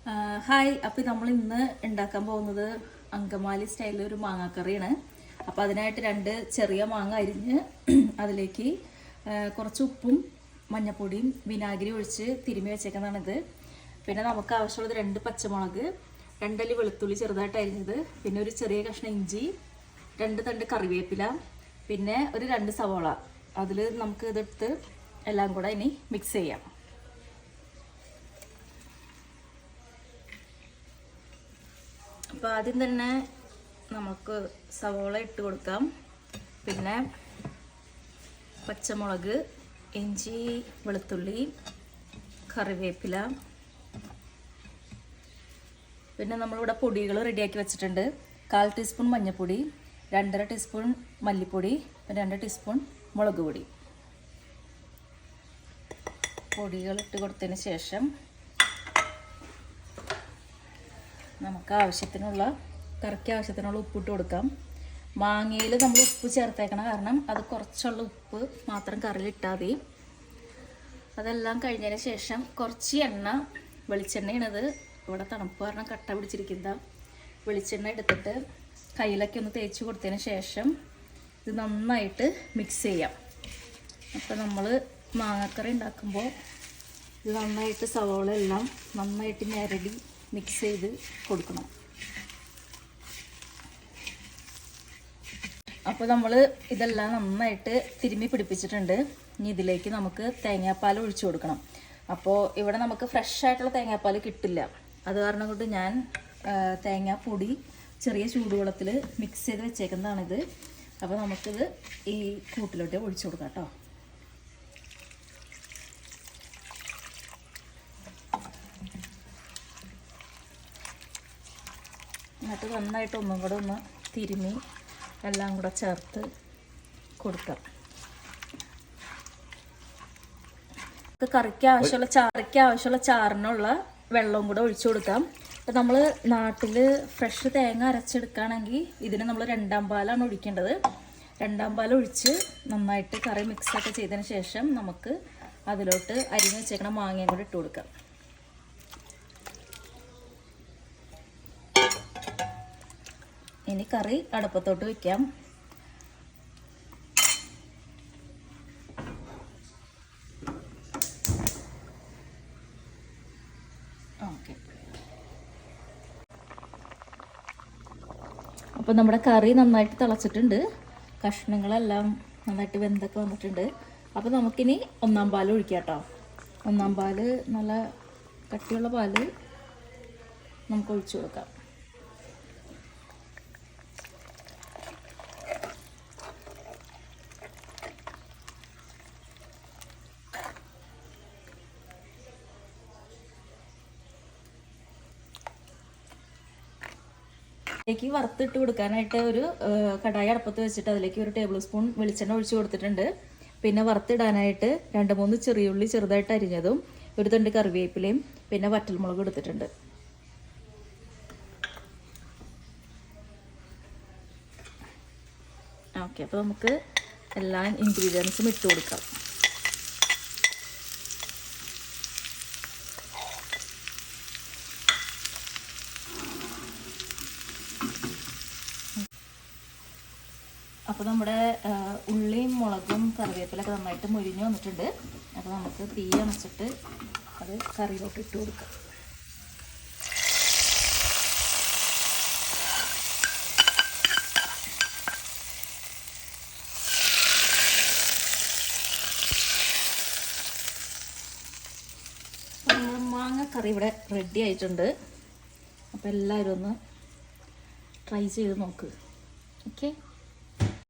Hi, അപ്പോൾ നമ്മൾ ഇന്ന് ഉണ്ടാക്കാൻ പോകുന്നത് അങ്കമാലി സ്റ്റൈലിൽ ഒരു മാങ്ങാക്കറിയാണ്. അപ്പോൾ അതിനായിട്ട് 2 ചെറിയ മാങ്ങ അരിഞ്ഞ് അതിലേക്ക് കുറച്ച് ഉപ്പും മഞ്ഞൾപ്പൊടിയും വിനാഗിരി ഒഴിച്ച് തിരുമ്മി വെച്ചേക്കുന്നതാണിത്. പിന്നെ നമുക്ക് ആവശ്യമുള്ളത് 2 പച്ചമുളക്, 2 അല്ലി വെളുത്തുള്ളി ചെറുതായിട്ട് അരിഞ്ഞത്, പിന്നെ ഒരു ചെറിയ കഷ്ണം ഇഞ്ചി, 2 തണ്ട് കറിവേപ്പില, പിന്നെ ഒരു 2 സവോള. അതിൽ നമുക്ക് ഇതെടുത്ത് എല്ലാം കൂടെ ഇനി മിക്സ് ചെയ്യാം. അപ്പോൾ ആദ്യം തന്നെ നമുക്ക് സവോള ഇട്ട് കൊടുക്കാം. പിന്നെ പച്ചമുളക്, ഇഞ്ചി, വെളുത്തുള്ളി, കറിവേപ്പില, പിന്നെ നമ്മളിവിടെ പൊടികൾ റെഡിയാക്കി വെച്ചിട്ടുണ്ട്. 1/4 ടീസ്പൂൺ മഞ്ഞൾപ്പൊടി, 2.5 ടീസ്പൂൺ മല്ലിപ്പൊടി, 2 ടീസ്പൂൺ മുളക് പൊടി. പൊടികൾ ഇട്ട് കൊടുത്തതിന് ശേഷം നമുക്ക് കറിക്ക് ആവശ്യത്തിനുള്ള ഉപ്പിട്ട് കൊടുക്കാം. മാങ്ങയിൽ നമ്മൾ ഉപ്പ് ചേർത്തേക്കണം, കാരണം അത് കുറച്ചുള്ള ഉപ്പ് മാത്രം കറിയിൽ ഇട്ടാൽ മതി. അതെല്ലാം കഴിഞ്ഞതിന് ശേഷം കുറച്ച് എണ്ണ, വെളിച്ചെണ്ണയാണിത്, ഇവിടെ തണുപ്പ് കാരണം കട്ട പിടിച്ചിരിക്കുന്ന വെളിച്ചെണ്ണ എടുത്തിട്ട് കയ്യിലൊക്കെ ഒന്ന് തേച്ച് കൊടുത്തതിന് ശേഷം ഇത് നന്നായിട്ട് മിക്സ് ചെയ്യാം. അപ്പോൾ നമ്മൾ മാങ്ങാക്കറി ഉണ്ടാക്കുമ്പോൾ ഇത് നന്നായിട്ട് സവോള എല്ലാം നന്നായിട്ട് ഞെരടി മിക്സ് ചെയ്ത് കൊടുക്കണം. അപ്പോൾ നമ്മൾ ഇതെല്ലാം നന്നായിട്ട് തിരുമ്മി പിടിപ്പിച്ചിട്ടുണ്ട്. ഇനി ഇതിലേക്ക് നമുക്ക് തേങ്ങാപ്പാൽ ഒഴിച്ചു കൊടുക്കണം. അപ്പോൾ ഇവിടെ നമുക്ക് ഫ്രഷ് ആയിട്ടുള്ള തേങ്ങാപ്പാൽ കിട്ടില്ല. അത് കാരണം കൊണ്ട് ഞാൻ തേങ്ങാപ്പൊടി ചെറിയ ചൂടുവെള്ളത്തിൽ മിക്സ് ചെയ്ത് വെച്ചേക്കുന്നതാണിത്. അപ്പോൾ നമുക്കിത് ഈ കൂട്ടിലോട്ട് ഒഴിച്ചു കൊടുക്കാം കേട്ടോ. എന്നിട്ട് നന്നായിട്ട് ഒന്നും കൂടെ ഒന്ന് തിരുമ്മി എല്ലാം കൂടെ ചേർത്ത് കൊടുക്കാം. കറിക്ക് ആവശ്യമുള്ള ചാറിനുള്ള വെള്ളവും കൂടെ ഒഴിച്ചു കൊടുക്കാം. ഇപ്പം നമ്മൾ നാട്ടിൽ ഫ്രഷ് തേങ്ങ അരച്ചെടുക്കുകയാണെങ്കിൽ ഇതിന് നമ്മൾ 2-ാം പാലാണ് ഒഴിക്കേണ്ടത്. 2-ാം പാൽ ഒഴിച്ച് നന്നായിട്ട് കറി മിക്സൊക്കെ ചെയ്തതിന് ശേഷം നമുക്ക് അതിലോട്ട് അരിഞ്ഞ് വെച്ചേക്കണ മാങ്ങയും കൂടെ ഇട്ട് കൊടുക്കാം. ഇനി കറി അടുപ്പത്തോട്ട് വയ്ക്കാം. ഓക്കെ, അപ്പോൾ നമ്മുടെ കറി നന്നായിട്ട് തിളച്ചിട്ടുണ്ട്. കഷ്ണങ്ങളെല്ലാം നന്നായിട്ട് വെന്തൊക്കെ വന്നിട്ടുണ്ട്. അപ്പോൾ നമുക്കിനി 1-ാം പാൽ ഒഴിക്കാം കേട്ടോ. 1-ാം പാല് നല്ല കട്ടിയുള്ള പാല് നമുക്ക് ഒഴിച്ചു കൊടുക്കാം. അതിലേക്ക് വറുത്തിട്ട് കൊടുക്കാനായിട്ട് ഒരു കടായി അടുപ്പത്ത് വെച്ചിട്ട് അതിലേക്ക് 1 ടേബിൾ സ്പൂൺ വെളിച്ചെണ്ണ ഒഴിച്ച് കൊടുത്തിട്ടുണ്ട്. പിന്നെ വറുത്തിടാനായിട്ട് 2-3 ചെറിയുള്ളി ചെറുതായിട്ട് അരിഞ്ഞതും, 1 തണ്ട് കറിവേപ്പിലയും, പിന്നെ വറ്റൽമുളക് എടുത്തിട്ടുണ്ട്. ഓക്കെ, അപ്പോൾ നമുക്ക് എല്ലാ ഇൻഗ്രീഡിയൻസും ഇട്ട് കൊടുക്കാം. അപ്പോൾ നമ്മുടെ ഉള്ളിയും മുളകും കറിവേപ്പിലൊക്കെ നന്നായിട്ട് മുരിഞ്ഞ് വന്നിട്ടുണ്ട്. അപ്പോൾ നമുക്ക് തീ അണച്ചിട്ട് അത് കറിയിലോട്ട് ഇട്ട് കൊടുക്കാം. മാങ്ങക്കറി ഇവിടെ റെഡി ആയിട്ടുണ്ട്. അപ്പോൾ എല്ലാവരും ഒന്ന് ട്രൈ ചെയ്ത് നോക്ക്. ഓക്കെ.